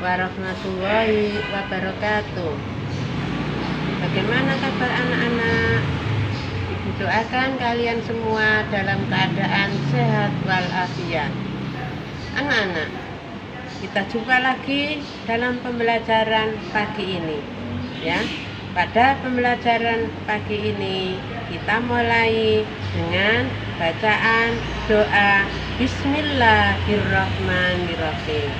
warahmatullahi wabarakatuh. Bagaimana kabar anak-anak? Ibu doakan kalian semua dalam keadaan sehat walafiat. Anak-anak, kita jumpa lagi dalam pembelajaran pagi ini, ya. Pada pembelajaran pagi ini kita mulai dengan bacaan doa Bismillahirrahmanirrahim.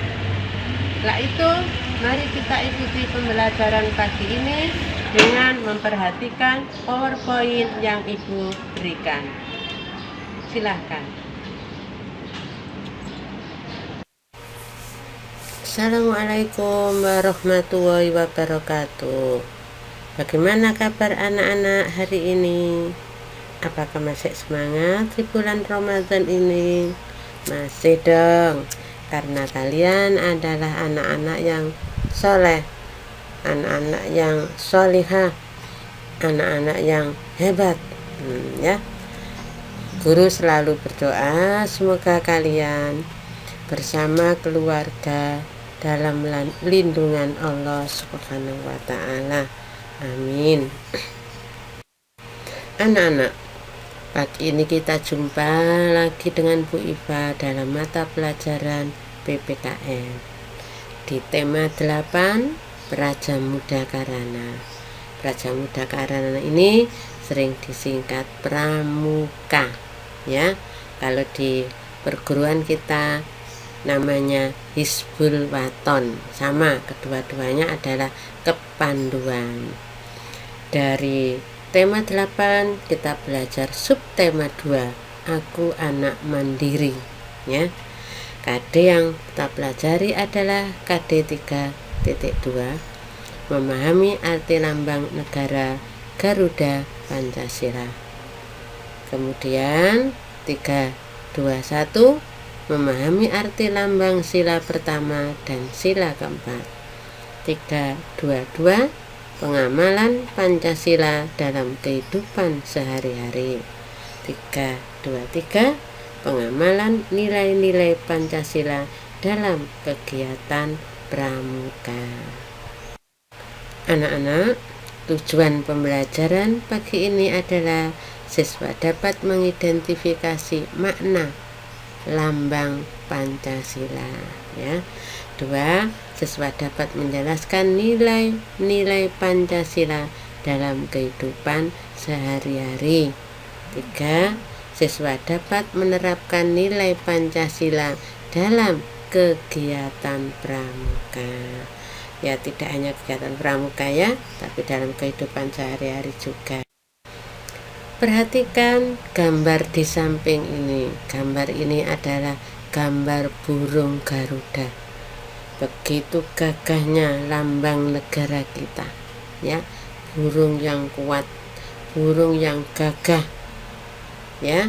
Setelah itu, mari kita ikuti pembelajaran pagi ini dengan memperhatikan PowerPoint yang Ibu berikan. Silahkan. Assalamualaikum warahmatullahi wabarakatuh. Bagaimana kabar anak-anak hari ini? Apakah masih semangat di bulan Ramadan ini? Masih dong, karena kalian adalah anak-anak yang soleh, anak-anak yang solihah, anak-anak yang hebat, ya. Guru selalu berdoa semoga kalian bersama keluarga dalam lindungan Allah Subhanahu wa Ta'ala. Amin. Anak-anak, pagi ini kita jumpa lagi dengan Bu Iva dalam mata pelajaran PPKN di tema 8 Praja Muda Karana. Praja Muda Karana ini sering disingkat Pramuka, ya. Kalau di perguruan kita namanya Hizbul Waton, sama, kedua-duanya adalah kepanduan. Dari tema 8 kita belajar subtema 2, aku anak mandiri, ya. KD yang kita pelajari adalah KD 3.2, memahami arti lambang negara Garuda Pancasila. Kemudian 3.2.1, memahami arti lambang sila pertama dan sila keempat. 3.2.2, pengamalan Pancasila dalam kehidupan sehari-hari. 3.2.3, pengamalan nilai-nilai Pancasila dalam kegiatan pramuka. Anak-anak, tujuan pembelajaran pagi ini adalah siswa dapat mengidentifikasi makna lambang Pancasila, ya. 2, siswa dapat menjelaskan nilai-nilai Pancasila dalam kehidupan sehari-hari. 3, siswa dapat menerapkan nilai Pancasila dalam kegiatan pramuka. Ya, tidak hanya kegiatan pramuka, ya, tapi dalam kehidupan sehari-hari juga. Perhatikan gambar di samping ini. Gambar ini adalah gambar burung Garuda. Begitu gagahnya lambang negara kita, ya. Burung yang kuat, burung yang gagah, ya.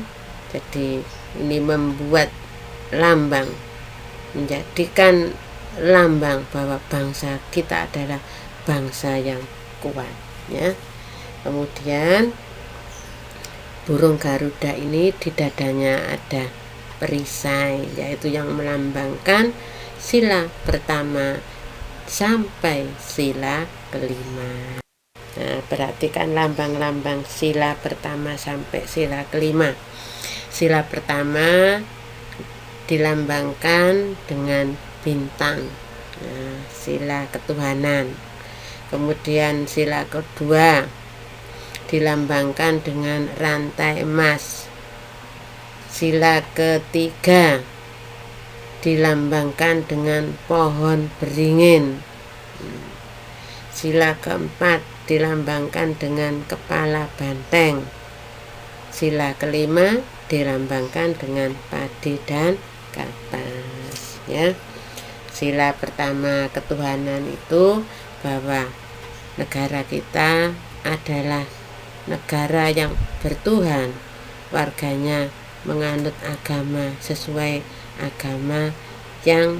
Jadi ini membuat lambang, menjadikan lambang bahwa bangsa kita adalah bangsa yang kuat, ya. Kemudian burung Garuda ini di dadanya ada perisai, yaitu yang melambangkan sila pertama sampai sila kelima. Nah, perhatikan lambang-lambang sila pertama sampai sila kelima. Sila pertama dilambangkan dengan bintang, nah, sila ketuhanan. Kemudian sila kedua dilambangkan dengan rantai emas. Sila ketiga dilambangkan dengan pohon beringin. Sila keempat dilambangkan dengan kepala banteng. Sila kelima dilambangkan dengan padi dan kapas, ya. Sila pertama ketuhanan itu bahwa negara kita adalah negara yang bertuhan, warganya menganut agama sesuai agama yang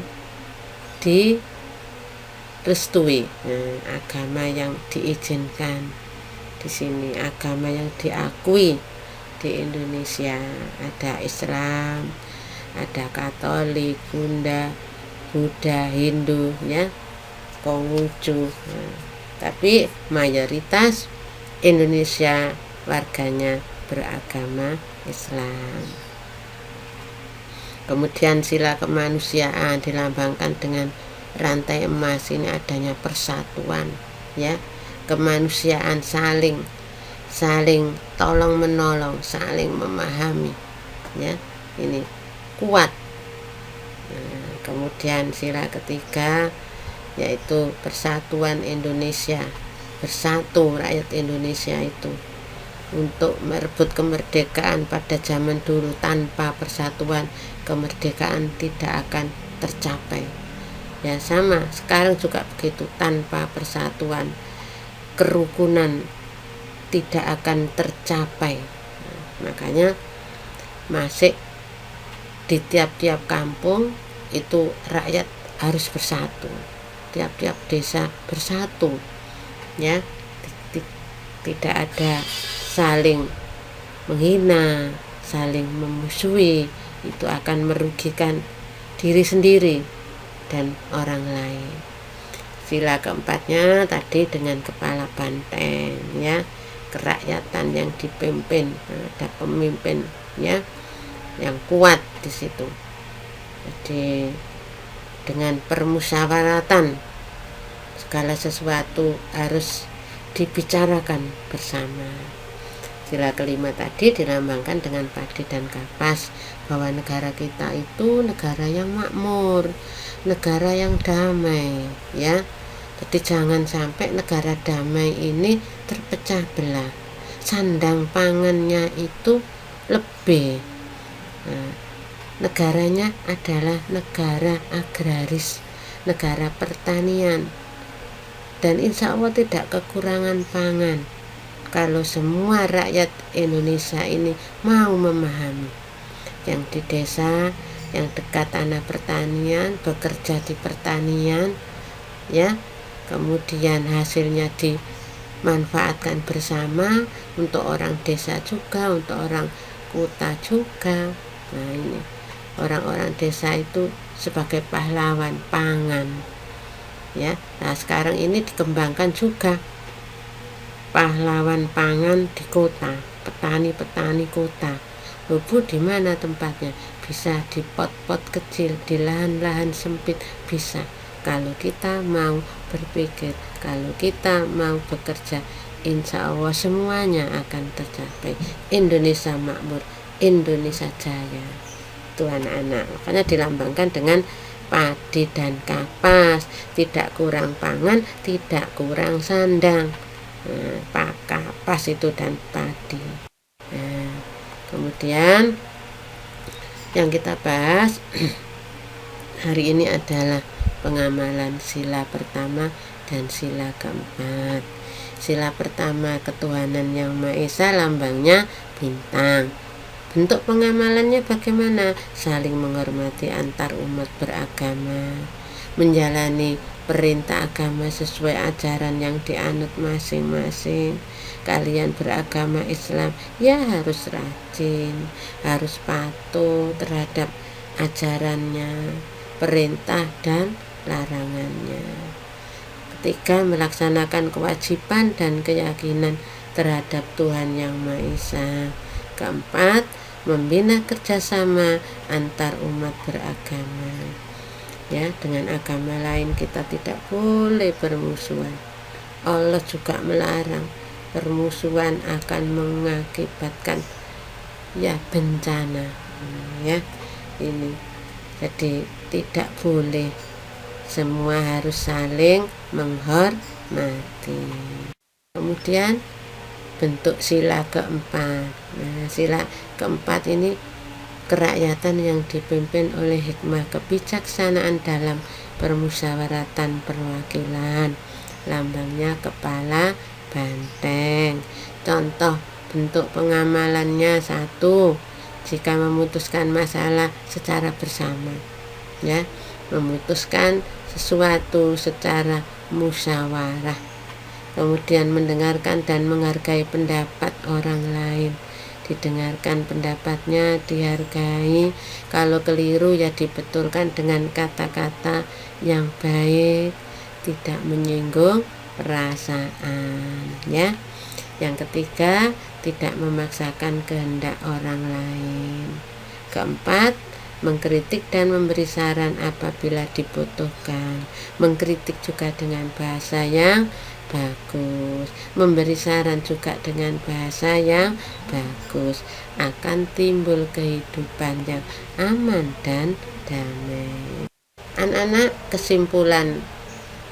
direstui, agama yang diizinkan di sini, agama yang diakui di Indonesia. Ada Islam, ada Katolik, Buddha, Hindu, ya. Konghucu. Nah, tapi mayoritas Indonesia warganya beragama Islam. Kemudian sila kemanusiaan dilambangkan dengan rantai emas. Ini adanya persatuan, ya, kemanusiaan, saling tolong menolong, saling memahami, ya, ini kuat. Nah, kemudian sila ketiga yaitu persatuan Indonesia, bersatu rakyat Indonesia itu untuk merebut kemerdekaan. Pada zaman dulu tanpa persatuan kemerdekaan tidak akan tercapai, ya, sama sekarang juga begitu, tanpa persatuan kerukunan tidak akan tercapai. Nah, makanya masih di tiap-tiap kampung itu rakyat harus bersatu, tiap-tiap desa bersatu, ya, tidak ada saling menghina, saling memusuhi. Itu akan merugikan diri sendiri dan orang lain. Sila keempatnya tadi dengan kepala banteng, ya, kerakyatan yang dipimpin, ada pemimpin, ya, yang kuat di situ. Jadi dengan permusyawaratan segala sesuatu harus dibicarakan bersama. Sila kelima tadi dilambangkan dengan padi dan kapas, bahwa negara kita itu negara yang makmur, negara yang damai, ya. Jadi jangan sampai negara damai ini terpecah belah. Sandang pangannya itu lebih. Nah, negaranya adalah negara agraris, negara pertanian, dan insya Allah tidak kekurangan pangan kalau semua rakyat Indonesia ini mau memahami. Yang di desa, yang dekat tanah pertanian, bekerja di pertanian, ya, kemudian hasilnya dimanfaatkan bersama untuk orang desa juga, untuk orang kota juga. Nah, ini orang-orang desa itu sebagai pahlawan pangan, ya. Nah, sekarang ini dikembangkan juga pahlawan pangan di kota, petani-petani kota. Bu, di mana tempatnya? Bisa di pot-pot kecil, di lahan-lahan sempit, bisa. Kalau kita mau berpikir, kalau kita mau bekerja, insya Allah semuanya akan tercapai. Indonesia makmur, Indonesia jaya. Itu anak-anak, makanya dilambangkan dengan padi dan kapas. Tidak kurang pangan, tidak kurang sandang. Nah, kapas itu dan padi. Nah, kemudian yang kita bahas hari ini adalah pengamalan sila pertama dan sila keempat. Sila pertama, ketuhanan yang Maha Esa, lambangnya bintang. Bentuk pengamalannya bagaimana? Saling menghormati antar umat beragama, menjalani perintah agama sesuai ajaran yang dianut masing-masing. Kalian beragama Islam, ya harus rajin, harus patuh terhadap ajarannya, perintah dan larangannya. Ketiga, melaksanakan kewajiban dan keyakinan terhadap Tuhan yang Maha Esa. Keempat, membina kerjasama antar umat beragama, ya, dengan agama lain kita tidak boleh bermusuhan. Allah juga melarang. Permusuhan akan mengakibatkan, ya, bencana, ya, ini. Jadi tidak boleh, semua harus saling menghormati. Kemudian bentuk sila keempat. Nah, sila keempat ini kerakyatan yang dipimpin oleh hikmah kebijaksanaan dalam permusyawaratan perwakilan. Lambangnya kepala banteng. Contoh bentuk pengamalannya: 1. Jika memutuskan masalah secara bersama, ya, memutuskan sesuatu secara musyawarah. Kemudian mendengarkan dan menghargai pendapat orang lain. Didengarkan pendapatnya, dihargai. Kalau keliru ya dibetulkan dengan kata-kata yang baik. tidak menyinggung perasaan, ya. Yang ketiga, tidak memaksakan kehendak orang lain. Keempat, mengkritik dan memberi saran apabila dibutuhkan. Mengkritik juga dengan bahasa yang bagus, memberi saran juga dengan bahasa yang bagus. Akan timbul kehidupan yang aman dan damai. Anak-anak, kesimpulan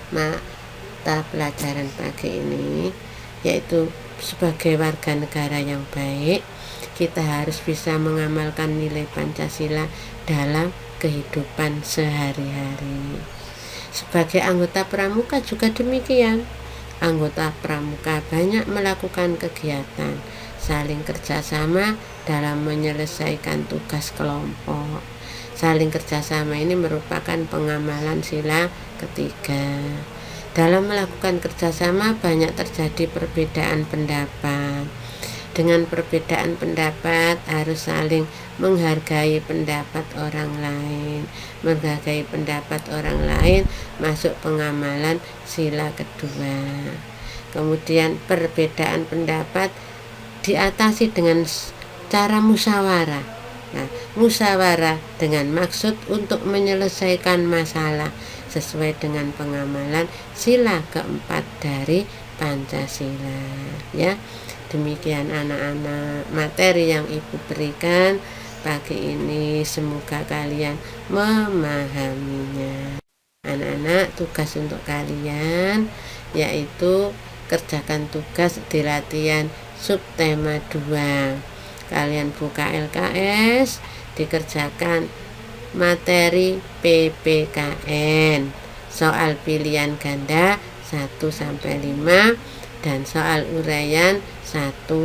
mata pelajaran pagi ini yaitu sebagai warga negara yang baik, kita harus bisa mengamalkan nilai Pancasila dalam kehidupan sehari-hari. Sebagai anggota pramuka juga demikian. Anggota pramuka banyak melakukan kegiatan saling kerjasama dalam menyelesaikan tugas kelompok. Saling kerjasama ini merupakan pengamalan sila ketiga. Dalam melakukan kerjasama banyak terjadi perbedaan pendapat. Dengan perbedaan pendapat harus saling menghargai pendapat orang lain. Menghargai pendapat orang lain masuk pengamalan sila kedua. Kemudian perbedaan pendapat diatasi dengan cara musyawarah. Nah, musyawarah dengan maksud untuk menyelesaikan masalah sesuai dengan pengamalan sila keempat dari Pancasila, ya. Demikian anak-anak materi yang Ibu berikan pagi ini, semoga kalian memahaminya. Anak-anak, tugas untuk kalian yaitu kerjakan tugas di latihan subtema 2. Kalian buka LKS, dikerjakan materi PPKN, soal pilihan ganda 1-5 dan soal uraian 1-5.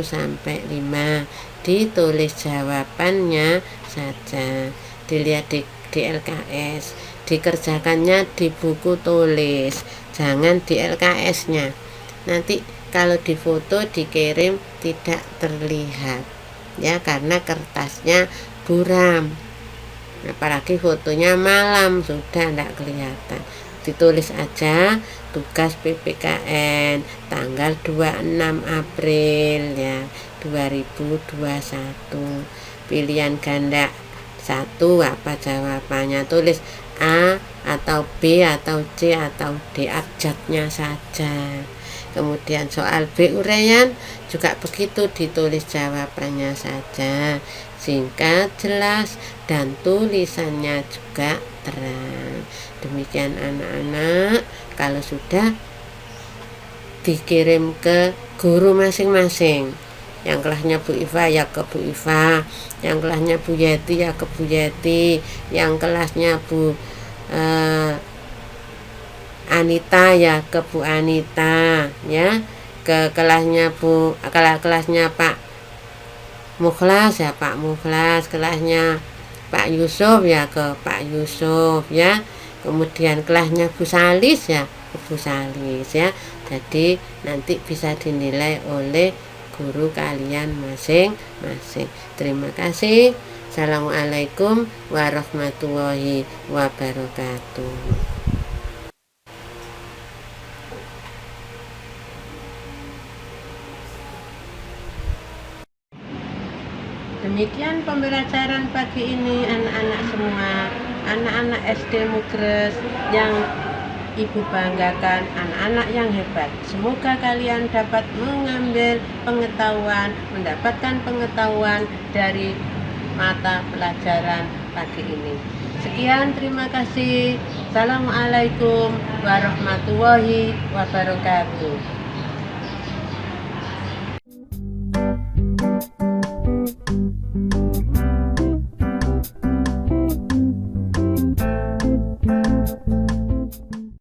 Ditulis jawabannya saja, dilihat di LKS, dikerjakannya di buku tulis, jangan di LKS-nya. Nanti kalau difoto dikirim tidak terlihat, ya, karena kertasnya buram. Apalagi fotonya malam sudah tidak kelihatan. Ditulis aja tugas PPKN tanggal 26 April ya 2021. Pilihan ganda 1 apa jawabannya? Tulis A atau B atau C atau D, abjadnya saja. Kemudian soal B uraian juga begitu, ditulis jawabannya saja, singkat, jelas, dan tulisannya juga terang. Demikian anak-anak, kalau sudah dikirim ke guru masing-masing. Yang kelasnya Bu Iva ya ke Bu Iva, yang kelasnya Bu Yeti ya ke Bu Yeti, yang kelasnya Bu Anita ya ke Bu Anita, ya, ke kelasnya kelasnya Pak Mukhlas ya Pak Mukhlas, kelasnya Pak Yusuf ya ke Pak Yusuf, ya. Kemudian kelasnya Bu Salis ya ke Bu Salis, ya. Jadi nanti bisa dinilai oleh guru kalian masing-masing. Terima kasih. Assalamualaikum warahmatullahi wabarakatuh. Demikian pembelajaran pagi ini anak-anak semua, anak-anak SD Mugres yang Ibu banggakan, anak-anak yang hebat. Semoga kalian dapat mengambil pengetahuan, mendapatkan pengetahuan dari mata pelajaran pagi ini. Sekian, terima kasih. Assalamualaikum warahmatullahi wabarakatuh.